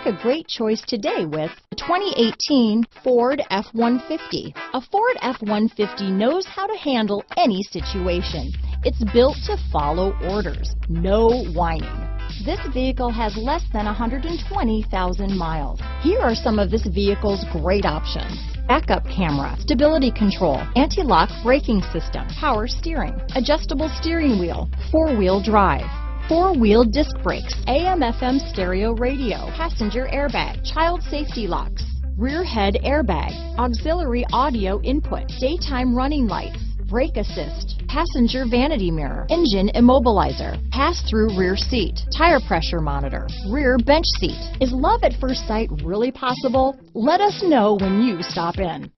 a great choice today with the 2018 Ford F-150. A Ford F-150 knows how to handle any situation. It's built to follow orders, no whining. This vehicle has less than 120,000 miles. Here are some of this vehicle's great options: backup camera, stability control, anti-lock braking system, power steering, adjustable steering wheel, four-wheel drive, four-wheel disc brakes, AM/FM stereo radio, passenger airbag, child safety locks, rear head airbag, auxiliary audio input, daytime running lights, brake assist, passenger vanity mirror, engine immobilizer, pass-through rear seat, tire pressure monitor, rear bench seat. Is love at first sight really possible? Let us know when you stop in.